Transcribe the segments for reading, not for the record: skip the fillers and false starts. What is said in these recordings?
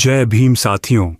जय भीम साथियों।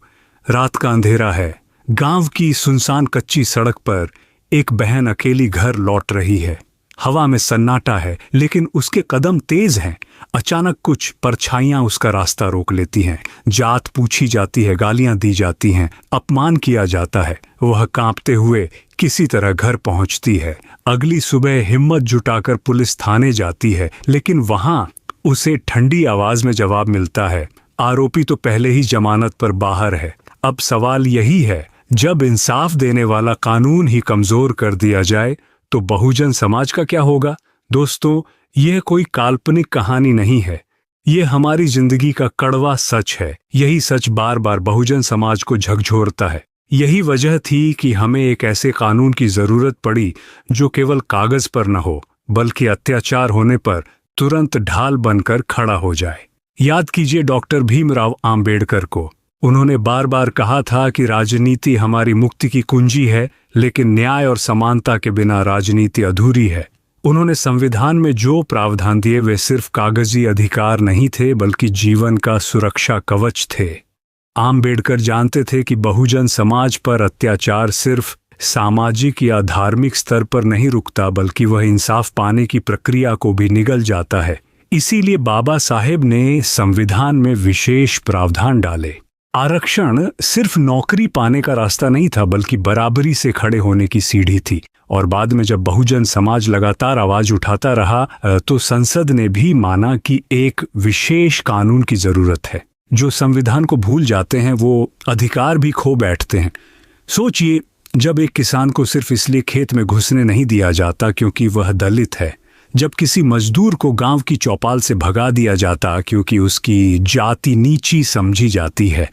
रात का अंधेरा है। गांव की सुनसान कच्ची सड़क पर एक बहन अकेली घर लौट रही है। हवा में सन्नाटा है, लेकिन उसके कदम तेज हैं। अचानक कुछ परछाइयां उसका रास्ता रोक लेती हैं। जात पूछी जाती है, गालियां दी जाती हैं, अपमान किया जाता है। वह कांपते हुए किसी तरह घर पहुंचती है। अगली सुबह हिम्मत जुटाकर पुलिस थाने जाती है, लेकिन वहां उसे ठंडी आवाज में जवाब मिलता है, आरोपी तो पहले ही जमानत पर बाहर है। अब सवाल यही है, जब इंसाफ देने वाला कानून ही कमजोर कर दिया जाए तो बहुजन समाज का क्या होगा? दोस्तों, यह कोई काल्पनिक कहानी नहीं है, यह हमारी जिंदगी का कड़वा सच है। यही सच बार बार बहुजन समाज को झकझोरता है। यही वजह थी कि हमें एक ऐसे कानून की जरूरत पड़ी जो केवल कागज पर न हो, बल्कि अत्याचार होने पर तुरंत ढाल बनकर खड़ा हो जाए। याद कीजिए डॉक्टर भीमराव आम्बेडकर को। उन्होंने बार बार कहा था कि राजनीति हमारी मुक्ति की कुंजी है, लेकिन न्याय और समानता के बिना राजनीति अधूरी है। उन्होंने संविधान में जो प्रावधान दिए वे सिर्फ कागजी अधिकार नहीं थे, बल्कि जीवन का सुरक्षा कवच थे। आम्बेडकर जानते थे कि बहुजन समाज पर अत्याचार सिर्फ सामाजिक या धार्मिक स्तर पर नहीं रुकता, बल्कि वह इंसाफ पाने की प्रक्रिया को भी निगल जाता है। इसीलिए बाबा साहेब ने संविधान में विशेष प्रावधान डाले। आरक्षण सिर्फ नौकरी पाने का रास्ता नहीं था, बल्कि बराबरी से खड़े होने की सीढ़ी थी। और बाद में जब बहुजन समाज लगातार आवाज उठाता रहा तो संसद ने भी माना कि एक विशेष कानून की जरूरत है। जो संविधान को भूल जाते हैं वो अधिकार भी खो बैठते हैं। सोचिए, जब एक किसान को सिर्फ इसलिए खेत में घुसने नहीं दिया जाता क्योंकि वह दलित है, जब किसी मजदूर को गांव की चौपाल से भगा दिया जाता क्योंकि उसकी जाति नीची समझी जाती है,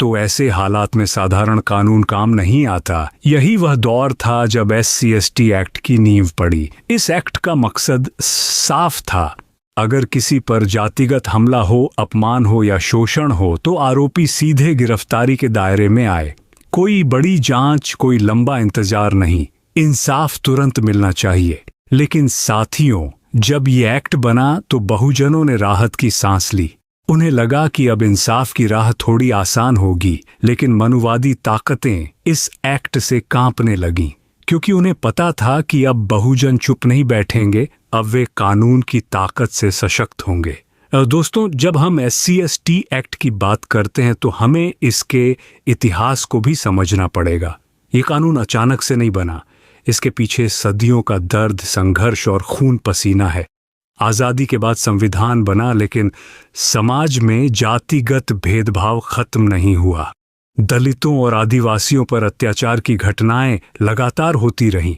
तो ऐसे हालात में साधारण कानून काम नहीं आता। यही वह दौर था जब SC/ST एक्ट की नींव पड़ी। इस एक्ट का मकसद साफ था, अगर किसी पर जातिगत हमला हो, अपमान हो या शोषण हो तो आरोपी सीधे गिरफ्तारी के दायरे में आए। कोई बड़ी जांच, कोई लंबा इंतजार नहीं, इंसाफ तुरंत मिलना चाहिए। लेकिन साथियों, जब ये एक्ट बना तो बहुजनों ने राहत की सांस ली। उन्हें लगा कि अब इंसाफ की राह थोड़ी आसान होगी, लेकिन मनुवादी ताकतें इस एक्ट से कांपने लगीं, क्योंकि उन्हें पता था कि अब बहुजन चुप नहीं बैठेंगे, अब वे कानून की ताकत से सशक्त होंगे। दोस्तों, जब हम SC/ST एक्ट की बात करते हैं तो हमें इसके इतिहास को भी समझना पड़ेगा। ये कानून अचानक से नहीं बना, इसके पीछे सदियों का दर्द, संघर्ष और खून पसीना है। आज़ादी के बाद संविधान बना, लेकिन समाज में जातिगत भेदभाव खत्म नहीं हुआ। दलितों और आदिवासियों पर अत्याचार की घटनाएं लगातार होती रहीं।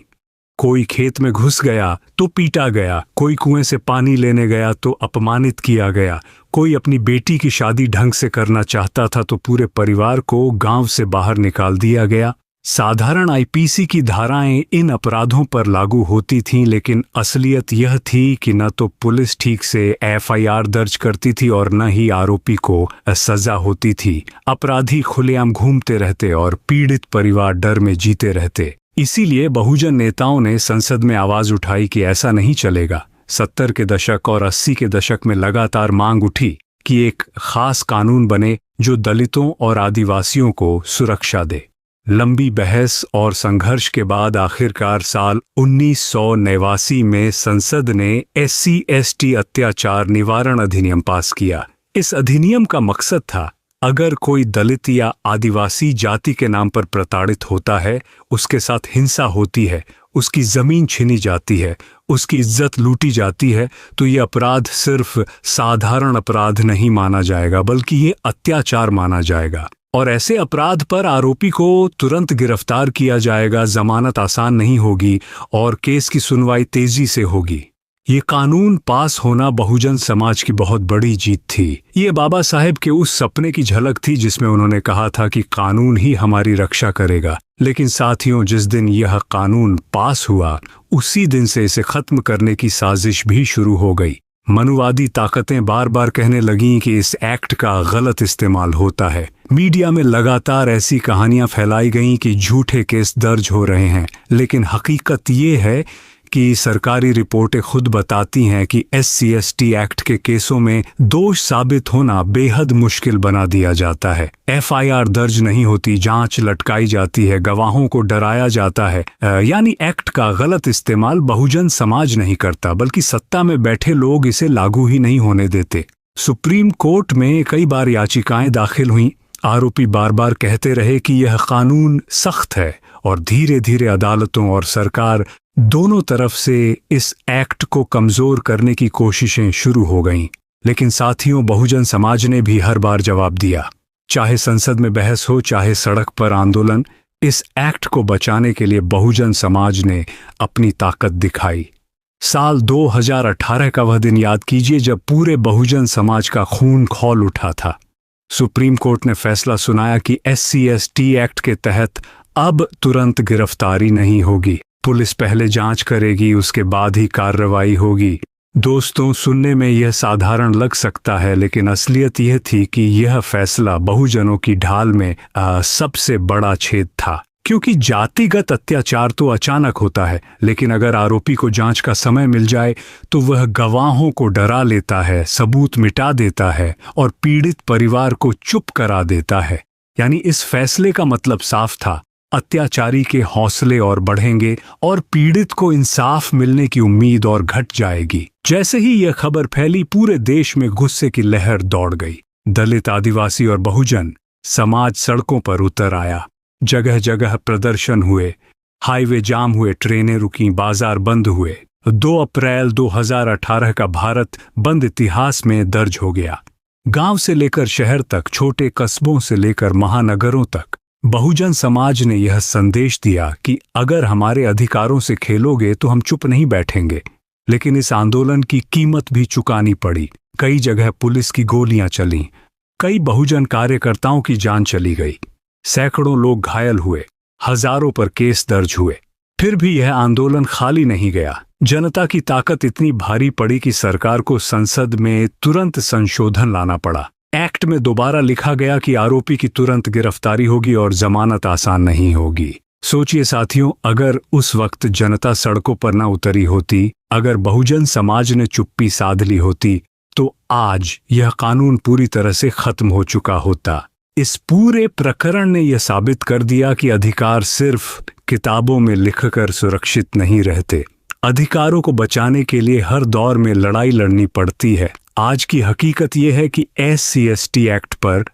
कोई खेत में घुस गया तो पीटा गया, कोई कुएं से पानी लेने गया तो अपमानित किया गया, कोई अपनी बेटी की शादी ढंग से करना चाहता था तो पूरे परिवार को गांव से बाहर निकाल दिया गया। साधारण IPC की धाराएं इन अपराधों पर लागू होती थीं, लेकिन असलियत यह थी कि न तो पुलिस ठीक से FIR दर्ज करती थी और न ही आरोपी को सजा होती थी। अपराधी खुलेआम घूमते रहते और पीड़ित परिवार डर में जीते रहते। इसीलिए बहुजन नेताओं ने संसद में आवाज उठाई कि ऐसा नहीं चलेगा। 70 के दशक और 80 के दशक में लगातार मांग उठी कि एक खास कानून बने जो दलितों और आदिवासियों को सुरक्षा दे। लंबी बहस और संघर्ष के बाद आखिरकार साल 1989 में संसद ने SC/ST अत्याचार निवारण अधिनियम पास किया। इस अधिनियम का मकसद था, अगर कोई दलित या आदिवासी जाति के नाम पर प्रताड़ित होता है, उसके साथ हिंसा होती है, उसकी जमीन छीनी जाती है, उसकी इज्जत लूटी जाती है, तो ये अपराध सिर्फ साधारण अपराध नहीं माना जाएगा, बल्कि ये अत्याचार माना जाएगा। और ऐसे अपराध पर आरोपी को तुरंत गिरफ्तार किया जाएगा, जमानत आसान नहीं होगी और केस की सुनवाई तेजी से होगी। ये कानून पास होना बहुजन समाज की बहुत बड़ी जीत थी। ये बाबा साहेब के उस सपने की झलक थी जिसमें उन्होंने कहा था कि कानून ही हमारी रक्षा करेगा। लेकिन साथियों, जिस दिन यह कानून पास हुआ, उसी दिन से इसे खत्म करने की साजिश भी शुरू हो गई। मनुवादी ताकतें बार बार कहने लगीं कि इस एक्ट का गलत इस्तेमाल होता है। मीडिया में लगातार ऐसी कहानियां फैलाई गईं कि झूठे केस दर्ज हो रहे हैं, लेकिन हकीकत ये है कि सरकारी रिपोर्टें खुद बताती हैं कि SC/ST एक्ट के केसों में दोष साबित होना बेहद मुश्किल बना दिया जाता है। FIR दर्ज नहीं होती, जांच लटकाई जाती है, गवाहों को डराया जाता है। यानी एक्ट का गलत इस्तेमाल बहुजन समाज नहीं करता, बल्कि सत्ता में बैठे लोग इसे लागू ही नहीं होने देते। सुप्रीम कोर्ट में कई बार याचिकाएं दाखिल हुईं। आरोपी बार बार कहते रहे कि यह कानून सख्त है, और धीरे धीरे अदालतों और सरकार दोनों तरफ से इस एक्ट को कमजोर करने की कोशिशें शुरू हो गईं। लेकिन साथियों, बहुजन समाज ने भी हर बार जवाब दिया। चाहे संसद में बहस हो, चाहे सड़क पर आंदोलन, इस एक्ट को बचाने के लिए बहुजन समाज ने अपनी ताकत दिखाई। साल 2018 का वह दिन याद कीजिए जब पूरे बहुजन समाज का खून खौल उठा था। सुप्रीम कोर्ट ने फैसला सुनाया कि SC/ST एक्ट के तहत अब तुरंत गिरफ्तारी नहीं होगी। पुलिस पहले जांच करेगी, उसके बाद ही कार्रवाई होगी। दोस्तों, सुनने में यह साधारण लग सकता है, लेकिन असलियत यह थी कि यह फैसला बहुजनों की ढाल में सबसे बड़ा छेद था। क्योंकि जातिगत अत्याचार तो अचानक होता है, लेकिन अगर आरोपी को जांच का समय मिल जाए तो वह गवाहों को डरा लेता है, सबूत मिटा देता है और पीड़ित परिवार को चुप करा देता है। यानी इस फैसले का मतलब साफ था, अत्याचारी के हौसले और बढ़ेंगे और पीड़ित को इंसाफ मिलने की उम्मीद और घट जाएगी। जैसे ही यह खबर फैली, पूरे देश में गुस्से की लहर दौड़ गई। दलित, आदिवासी और बहुजन समाज सड़कों पर उतर आया। जगह जगह प्रदर्शन हुए, हाईवे जाम हुए, ट्रेनें रुकीं, बाजार बंद हुए। 2 अप्रैल 2018 का भारत बंद इतिहास में दर्ज हो गया। गांव से लेकर शहर तक, छोटे कस्बों से लेकर महानगरों तक, बहुजन समाज ने यह संदेश दिया कि अगर हमारे अधिकारों से खेलोगे तो हम चुप नहीं बैठेंगे। लेकिन इस आंदोलन की कीमत भी चुकानी पड़ी। कई जगह पुलिस की गोलियां चलीं, कई बहुजन कार्यकर्ताओं की जान चली गई, सैकड़ों लोग घायल हुए, हजारों पर केस दर्ज हुए। फिर भी यह आंदोलन खाली नहीं गया। जनता की ताकत इतनी भारी पड़ी कि सरकार को संसद में तुरंत संशोधन लाना पड़ा। एक्ट में दोबारा लिखा गया कि आरोपी की तुरंत गिरफ्तारी होगी और जमानत आसान नहीं होगी। सोचिए साथियों, अगर उस वक्त जनता सड़कों पर न उतरी होती, अगर बहुजन समाज ने चुप्पी साध ली होती, तो आज यह कानून पूरी तरह से खत्म हो चुका होता। इस पूरे प्रकरण ने यह साबित कर दिया कि अधिकार सिर्फ किताबों में लिखकर सुरक्षित नहीं रहते। अधिकारों को बचाने के लिए हर दौर में लड़ाई लड़नी पड़ती है। आज की हकीकत यह है कि SC/ST एक्ट पर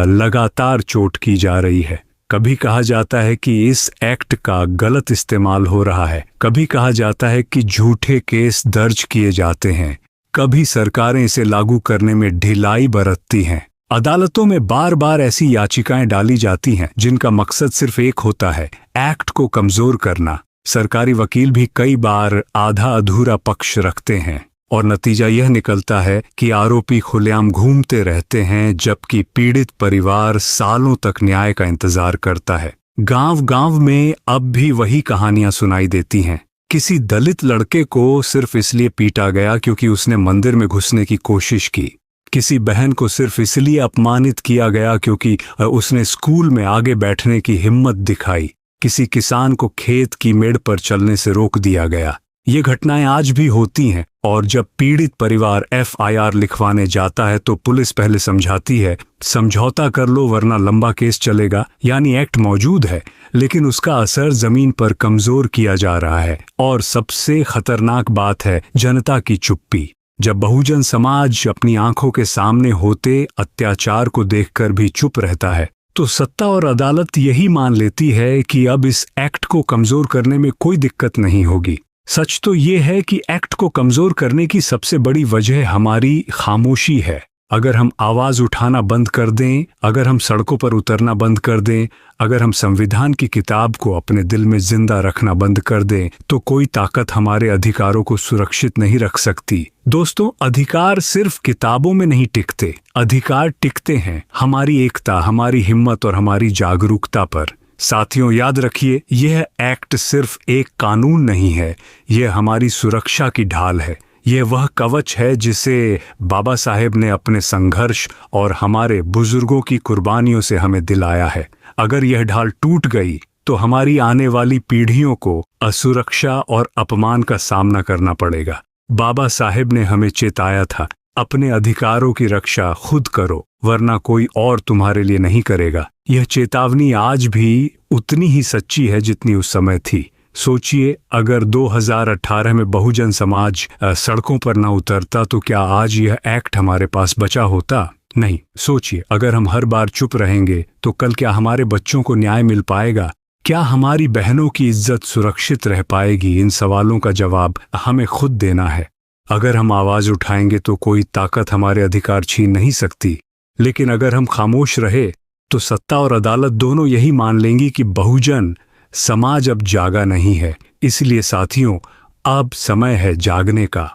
लगातार चोट की जा रही है। कभी कहा जाता है कि इस एक्ट का गलत इस्तेमाल हो रहा है, कभी कहा जाता है कि झूठे केस दर्ज किए जाते हैं, कभी सरकारें इसे लागू करने में ढिलाई बरतती हैं। अदालतों में बार बार ऐसी याचिकाएं डाली जाती हैं जिनका मकसद सिर्फ एक होता है, एक्ट को कमजोर करना। सरकारी वकील भी कई बार आधा अधूरा पक्ष रखते हैं और नतीजा यह निकलता है कि आरोपी खुलेआम घूमते रहते हैं, जबकि पीड़ित परिवार सालों तक न्याय का इंतजार करता है। गांव गांव में अब भी वही कहानियां सुनाई देती हैं। किसी दलित लड़के को सिर्फ इसलिए पीटा गया क्योंकि उसने मंदिर में घुसने की कोशिश की। किसी बहन को सिर्फ इसलिए अपमानित किया गया क्योंकि उसने स्कूल में आगे बैठने की हिम्मत दिखाई। किसी किसान को खेत की मेड़ पर चलने से रोक दिया गया। ये घटनाएं आज भी होती हैं और जब पीड़ित परिवार FIR लिखवाने जाता है तो पुलिस पहले समझाती है, समझौता कर लो वरना लंबा केस चलेगा। यानी एक्ट मौजूद है लेकिन उसका असर जमीन पर कमजोर किया जा रहा है। और सबसे खतरनाक बात है जनता की चुप्पी। जब बहुजन समाज अपनी आंखों के सामने होते अत्याचार को देखकर भी चुप रहता है तो सत्ता और अदालत यही मान लेती है कि अब इस एक्ट को कमजोर करने में कोई दिक्कत नहीं होगी। सच तो ये है कि एक्ट को कमजोर करने की सबसे बड़ी वजह हमारी खामोशी है। अगर हम आवाज उठाना बंद कर दें, अगर हम सड़कों पर उतरना बंद कर दें, अगर हम संविधान की किताब को अपने दिल में जिंदा रखना बंद कर दें, तो कोई ताकत हमारे अधिकारों को सुरक्षित नहीं रख सकती। दोस्तों, अधिकार सिर्फ किताबों में नहीं टिकते, अधिकार टिकते हैं हमारी एकता, हमारी हिम्मत और हमारी जागरूकता पर। साथियों, याद रखिए, यह एक्ट सिर्फ एक कानून नहीं है, यह हमारी सुरक्षा की ढाल है। यह वह कवच है जिसे बाबा साहेब ने अपने संघर्ष और हमारे बुजुर्गों की कुर्बानियों से हमें दिलाया है। अगर यह ढाल टूट गई तो हमारी आने वाली पीढ़ियों को असुरक्षा और अपमान का सामना करना पड़ेगा। बाबा साहेब ने हमें चेताया था, अपने अधिकारों की रक्षा खुद करो, वरना कोई और तुम्हारे लिए नहीं करेगा। यह चेतावनी आज भी उतनी ही सच्ची है जितनी उस समय थी। सोचिए, अगर 2018 में बहुजन समाज सड़कों पर ना उतरता तो क्या आज यह एक्ट हमारे पास बचा होता? नहीं। सोचिए, अगर हम हर बार चुप रहेंगे तो कल क्या हमारे बच्चों को न्याय मिल पाएगा? क्या हमारी बहनों की इज्जत सुरक्षित रह पाएगी? इन सवालों का जवाब हमें खुद देना है। अगर हम आवाज उठाएंगे तो कोई ताकत हमारे अधिकार छीन नहीं सकती, लेकिन अगर हम खामोश रहे तो सत्ता और अदालत दोनों यही मान लेंगी कि बहुजन समाज अब जागा नहीं है। इसलिए साथियों, अब समय है जागने का।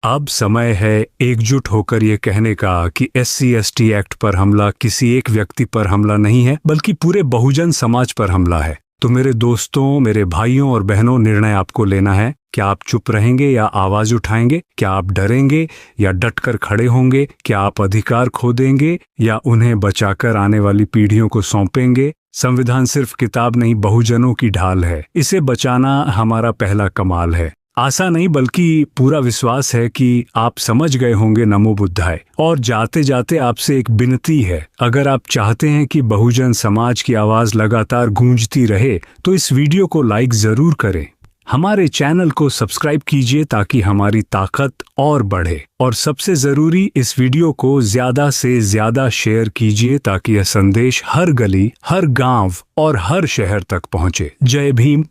अब समय है एकजुट होकर ये कहने का कि SC/ST एक्ट पर हमला किसी एक व्यक्ति पर हमला नहीं है, बल्कि पूरे बहुजन समाज पर हमला है। तो मेरे दोस्तों, मेरे भाइयों और बहनों, निर्णय आपको लेना है। क्या आप चुप रहेंगे या आवाज उठाएंगे? क्या आप डरेंगे या डटकर खड़े होंगे? क्या आप अधिकार खो देंगे या उन्हें बचाकर आने वाली पीढ़ियों को सौंपेंगे? संविधान सिर्फ किताब नहीं, बहुजनों की ढाल है। इसे बचाना हमारा पहला कमाल है। आशा नहीं बल्कि पूरा विश्वास है कि आप समझ गए होंगे। नमो बुद्धाय। और जाते जाते आपसे एक विनती है, अगर आप चाहते हैं कि बहुजन समाज की आवाज लगातार गूंजती रहे तो इस वीडियो को लाइक जरूर करें। हमारे चैनल को सब्सक्राइब कीजिए ताकि हमारी ताकत और बढ़े। और सबसे जरूरी, इस वीडियो को ज्यादा से ज्यादा शेयर कीजिए ताकि यह संदेश हर गली, हर गांव और हर शहर तक पहुंचे। जय भीम,